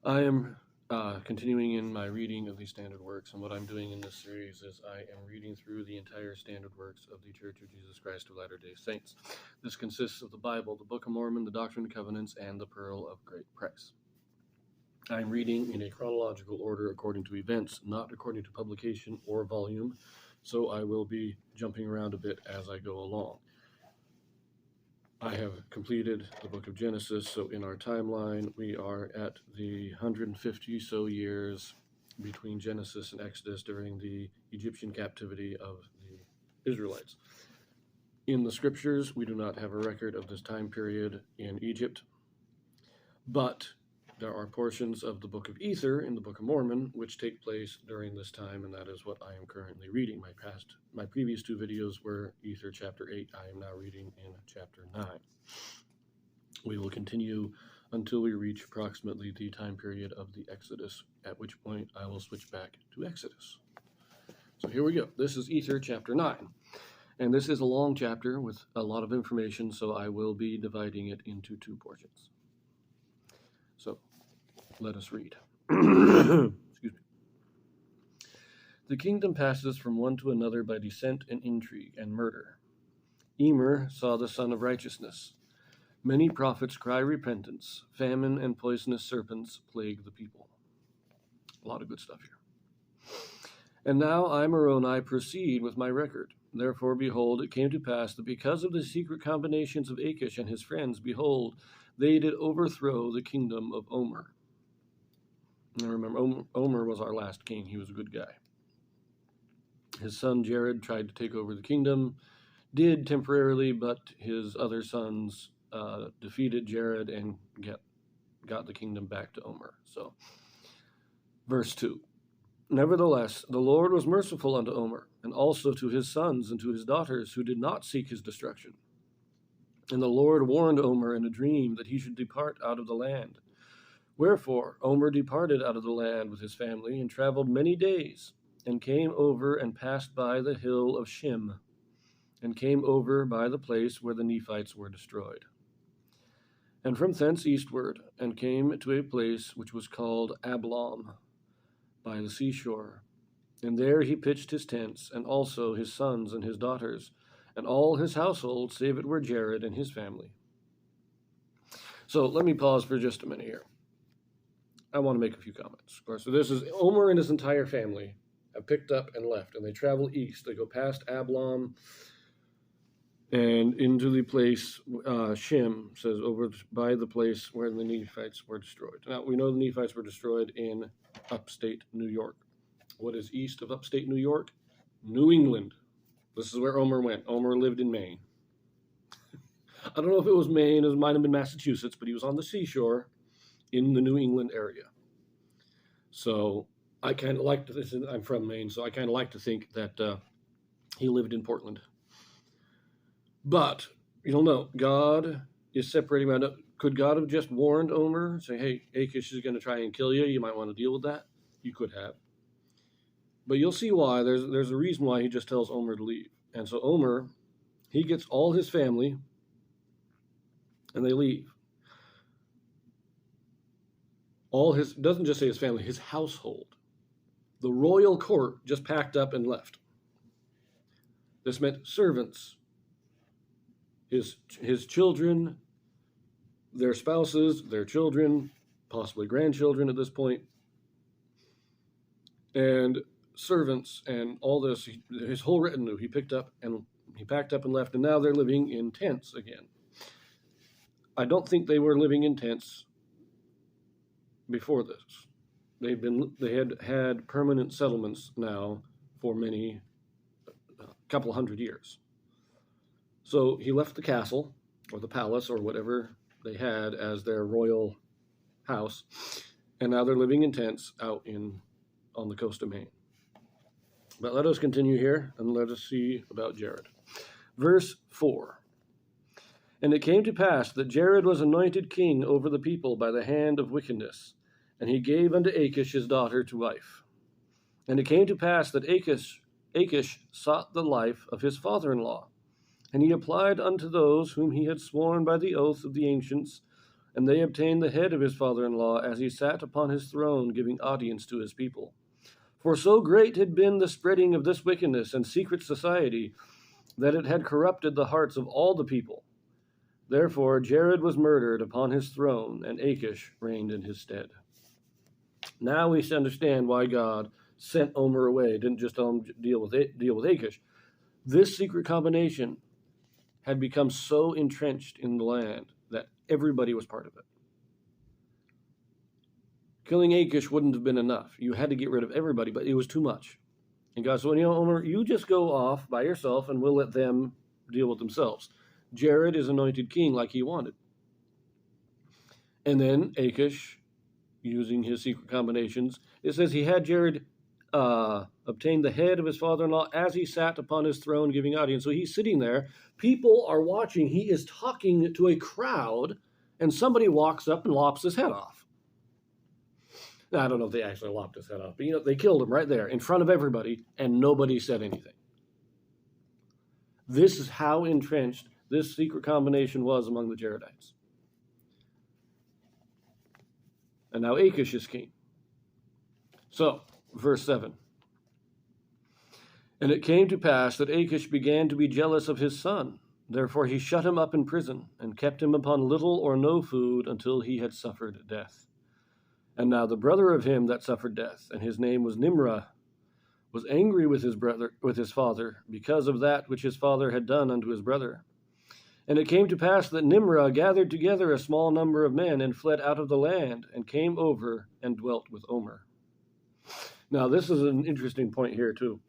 I am continuing in my reading of the standard works, and what I'm doing in this series is I am reading through the entire standard works of the Church of Jesus Christ of Latter-day Saints. This consists of the Bible, the Book of Mormon, the Doctrine and Covenants, and the Pearl of Great Price. I am reading in a chronological order according to events, not according to publication or volume, so I will be jumping around a bit as I go along. I have completed the book of Genesis, so in our timeline, we are at the 150 so years between Genesis and Exodus during the Egyptian captivity of the Israelites. In the scriptures, we do not have a record of this time period in Egypt, but there are portions of the book of Ether in the Book of Mormon which take place during this time, and that is what I am currently reading. My previous two videos were Ether chapter 8. I am now reading in chapter 9. We will continue until we reach approximately the time period of the Exodus, at which point I will switch back to Exodus. So here we go. This is Ether chapter 9. And this is a long chapter with a lot of information, so I will be dividing it into two portions. So, let us read. Excuse me. The kingdom passes from one to another by descent and intrigue and murder. Emer saw the Son of Righteousness. Many prophets cry repentance. Famine and poisonous serpents plague the people. A lot of good stuff here. And now I, Moroni, proceed with my record. Therefore, behold, it came to pass that because of the secret combinations of Akish and his friends, behold, they did overthrow the kingdom of Omer. Now remember, Omer was our last king. He was a good guy. His son Jared tried to take over the kingdom, did temporarily, but his other sons defeated Jared and got the kingdom back to Omer. So, verse 2. Nevertheless, the Lord was merciful unto Omer, and also to his sons and to his daughters, who did not seek his destruction. And the Lord warned Omer in a dream that he should depart out of the land. Wherefore Omer departed out of the land with his family, and traveled many days, and came over and passed by the hill of Shim, and came over by the place where the Nephites were destroyed. And from thence eastward, and came to a place which was called Ablam, by the seashore. And there he pitched his tents, and also his sons and his daughters, and all his household, save it were Jared and his family. So let me pause for just a minute here. I want to make a few comments. Of course, so this is Omer and his entire family have picked up and left, and they travel east. They go past Ablam and into the place, Shim, says, over by the place where the Nephites were destroyed. Now, we know the Nephites were destroyed in upstate New York. What is east of upstate New York? New England. This is where Omer went. Omer lived in Maine. I don't know if it was Maine, it might have been Massachusetts, but he was on the seashore in the New England area. So I kind of like to, I'm from Maine, so I kind of like to think that he lived in Portland. But, you don't know, God is separating out. Could God have just warned Omer, saying, hey, Akish is going to try and kill you, you might want to deal with that? You could have. But you'll see why. There's a reason why he just tells Omer to leave. And so Omer, he gets all his family, and they leave. Doesn't just say his family, his household. The royal court just packed up and left. This meant servants, his children, their spouses, their children, possibly grandchildren at this point, and servants and all this, his whole retinue, he packed up and left, and now they're living in tents again. I don't think they were living in tents before this. They had permanent settlements now for a couple hundred years. So he left the castle or the palace or whatever they had as their royal house, and now they're living in tents out on the coast of Maine. But let us continue here, and let us see about Jared. Verse 4. And it came to pass that Jared was anointed king over the people by the hand of wickedness, and he gave unto Akish his daughter to wife. And it came to pass that Akish sought the life of his father-in-law, and he applied unto those whom he had sworn by the oath of the ancients, and they obtained the head of his father-in-law as he sat upon his throne, giving audience to his people. For so great had been the spreading of this wickedness and secret society that it had corrupted the hearts of all the people. Therefore Jared was murdered upon his throne, and Akish reigned in his stead. Now we understand why God sent Omer away, didn't just tell him to deal with Akish. This secret combination had become so entrenched in the land that everybody was part of it. Killing Akish wouldn't have been enough. You had to get rid of everybody, but it was too much. And God said, Omer, you just go off by yourself and we'll let them deal with themselves. Jared is anointed king like he wanted. And then Akish, using his secret combinations, it says he had Jared obtain the head of his father-in-law as he sat upon his throne giving audience. So he's sitting there. People are watching. He is talking to a crowd, and somebody walks up and lops his head off. Now, I don't know if they actually lopped his head off, but they killed him right there in front of everybody, and nobody said anything. This is how entrenched this secret combination was among the Jaredites. And now Akish is king. So, verse 7. And it came to pass that Akish began to be jealous of his son. Therefore he shut him up in prison, and kept him upon little or no food until he had suffered death. And now the brother of him that suffered death, and his name was Nimrah, was angry with his father, because of that which his father had done unto his brother. And it came to pass that Nimrah gathered together a small number of men, and fled out of the land, and came over and dwelt with Omer. Now this is an interesting point here too.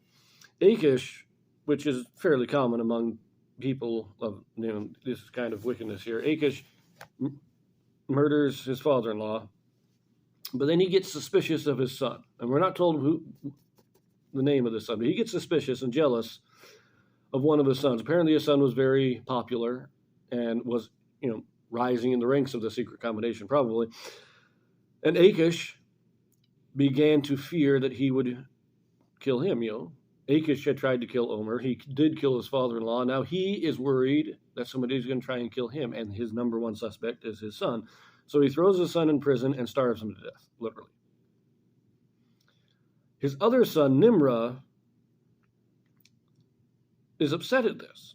Akish, which is fairly common among people of this kind of wickedness here, Akish murders his father-in-law, but then he gets suspicious of his son. And we're not told who the name of the son, but he gets suspicious and jealous of one of his sons. Apparently his son was very popular and was, rising in the ranks of the secret combination, probably. And Akish began to fear that he would kill him, Akish had tried to kill Omer. He did kill his father-in-law. Now he is worried that somebody's going to try and kill him, and his number one suspect is his son. So he throws his son in prison and starves him to death, literally. His other son, Nimrah, is upset at this.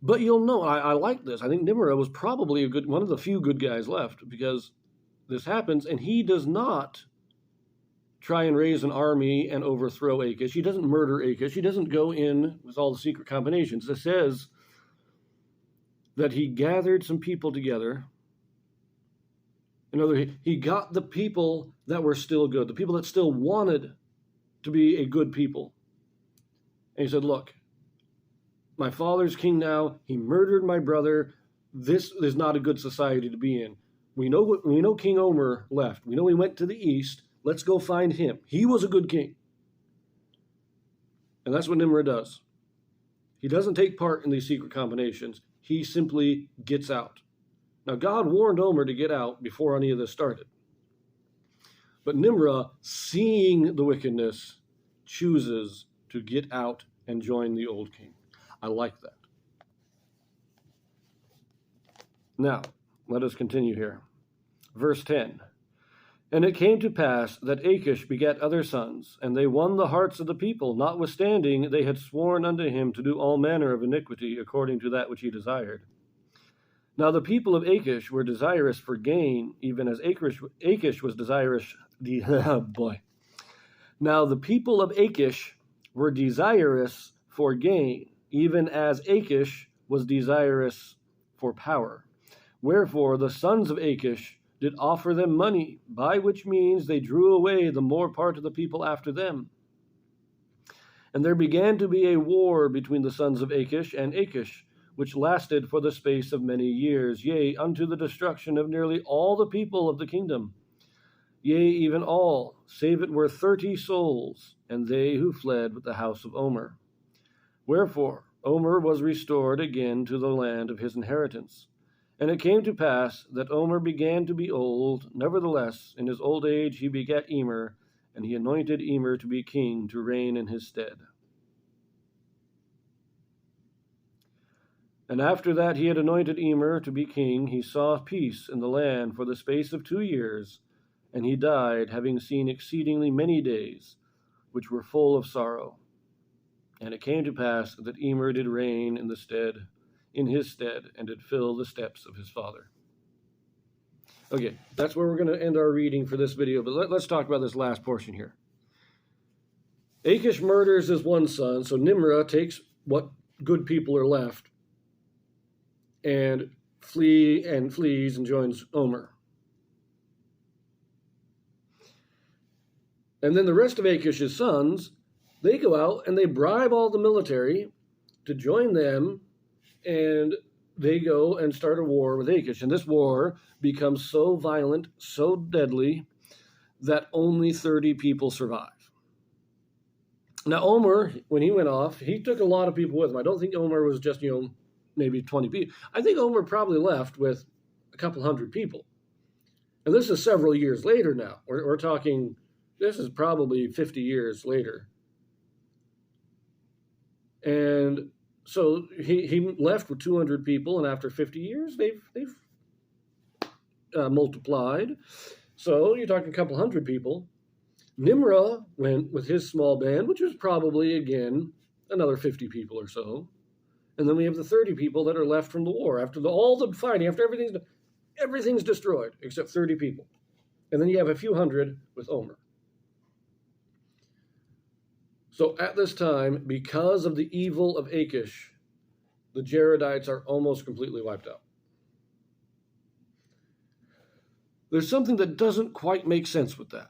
But you'll know, I like this. I think Nimrah was probably one of the few good guys left, because this happens, and he does not try and raise an army and overthrow Akish. He doesn't murder Akish. He doesn't go in with all the secret combinations. It says that he gathered some people together. In other words, he got the people that were still good, the people that still wanted to be a good people. And he said, look, my father's king now. He murdered my brother. This is not a good society to be in. We know King Omer left. We know he went to the east. Let's go find him. He was a good king. And that's what Nimrah does. He doesn't take part in these secret combinations. He simply gets out. Now, God warned Omer to get out before any of this started. But Nimrah, seeing the wickedness, chooses to get out and join the old king. I like that. Now, let us continue here. Verse 10. And it came to pass that Akish begat other sons, and they won the hearts of the people, notwithstanding they had sworn unto him to do all manner of iniquity according to that which he desired. Now the people of Akish were desirous for gain, even as Akish was desirous. Now the people of Akish were desirous for gain, even as Akish was desirous for power. Wherefore the sons of Akish did offer them money, by which means they drew away the more part of the people after them. And there began to be a war between the sons of Akish and Akish, which lasted for the space of many years, yea, unto the destruction of nearly all the people of the kingdom. Yea, even all, save it were 30 souls, and they who fled with the house of Omer. Wherefore Omer was restored again to the land of his inheritance. And it came to pass that Omer began to be old. Nevertheless, in his old age he begat Emer, and he anointed Emer to be king, to reign in his stead. And after that he had anointed Emer to be king, he saw peace in the land for the space of 2 years, and he died, having seen exceedingly many days, which were full of sorrow. And it came to pass that Emer did reign in his stead, and did fill the steps of his father. Okay, that's where we're going to end our reading for this video, but let's talk about this last portion here. Akish murders his one son, so Nimrah takes what good people are left and flees and joins Omer. And then the rest of Akish's sons, they go out and they bribe all the military to join them, and they go and start a war with Akish. And this war becomes so violent, so deadly, that only 30 people survive. Now, Omer, when he went off, he took a lot of people with him. I don't think Omer was just, maybe 20 people. I think Omer probably left with a couple hundred people. And this is several years later now. We're talking, this is probably 50 years later. And so he left with 200 people, and after 50 years, they've multiplied. So you're talking a couple hundred people. Nimrah went with his small band, which was probably, again, another 50 people or so. And then we have the 30 people that are left from the war. After all the fighting, after everything's destroyed, except 30 people. And then you have a few hundred with Omer. So at this time, because of the evil of Akish, the Jaredites are almost completely wiped out. There's something that doesn't quite make sense with that.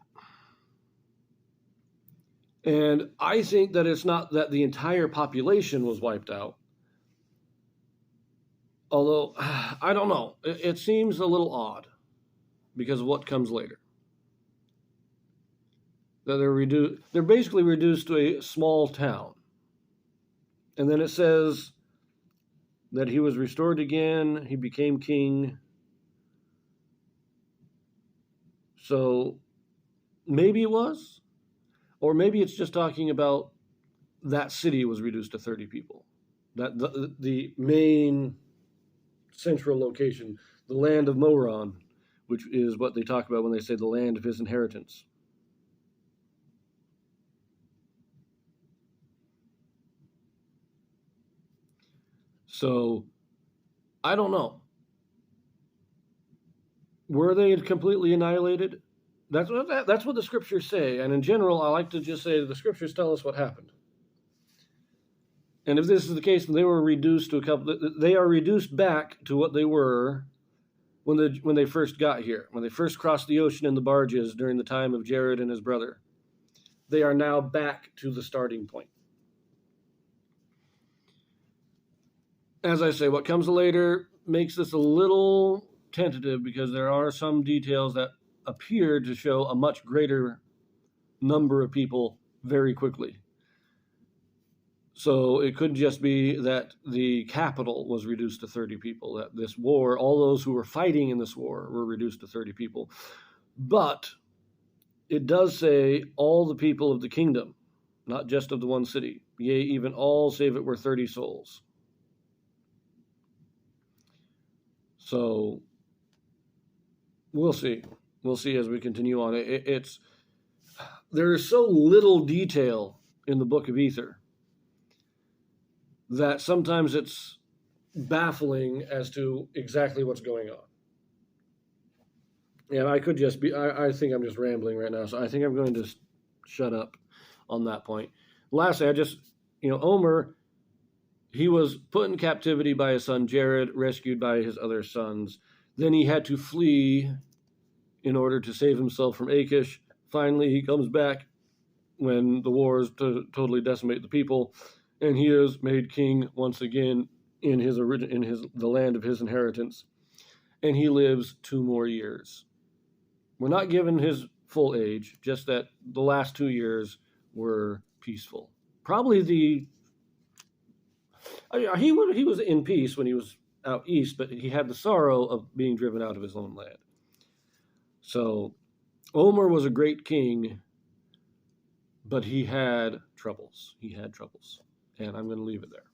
And I think that it's not that the entire population was wiped out. Although, I don't know. It seems a little odd because of what comes later. That they're basically reduced to a small town. And then it says that he was restored again, he became king. So maybe it was. Or maybe it's just talking about that city was reduced to 30 people. That the main central location, the land of Moron, which is what they talk about when they say the land of his inheritance. So, I don't know. Were they completely annihilated? That's what the scriptures say. And in general, I like to just say the scriptures tell us what happened. And if this is the case, they were reduced to they are reduced back to what they were when they first got here, when they first crossed the ocean in the barges during the time of Jared and his brother. They are now back to the starting point. As I say, what comes later makes this a little tentative because there are some details that appear to show a much greater number of people very quickly. So it could just be that the capital was reduced to 30 people, that this war, all those who were fighting in this war were reduced to 30 people. But it does say all the people of the kingdom, not just of the one city, yea, even all save it were 30 souls. So we'll see. We'll see as we continue on. There is so little detail in the book of Ether that sometimes it's baffling as to exactly what's going on. And I could just be, I think I'm just rambling right now, so I think I'm going to shut up on that point. Lastly, Omer, he was put in captivity by his son Jared, rescued by his other sons. Then he had to flee in order to save himself from Akish. Finally, he comes back when the wars totally decimate the people, and he is made king once again in the land of his inheritance, and he lives 2 more years. We're not given his full age, just that the last 2 years were peaceful. Probably he was in peace when he was out east, but he had the sorrow of being driven out of his own land. So Omer was a great king, but he had troubles. And I'm going to leave it there.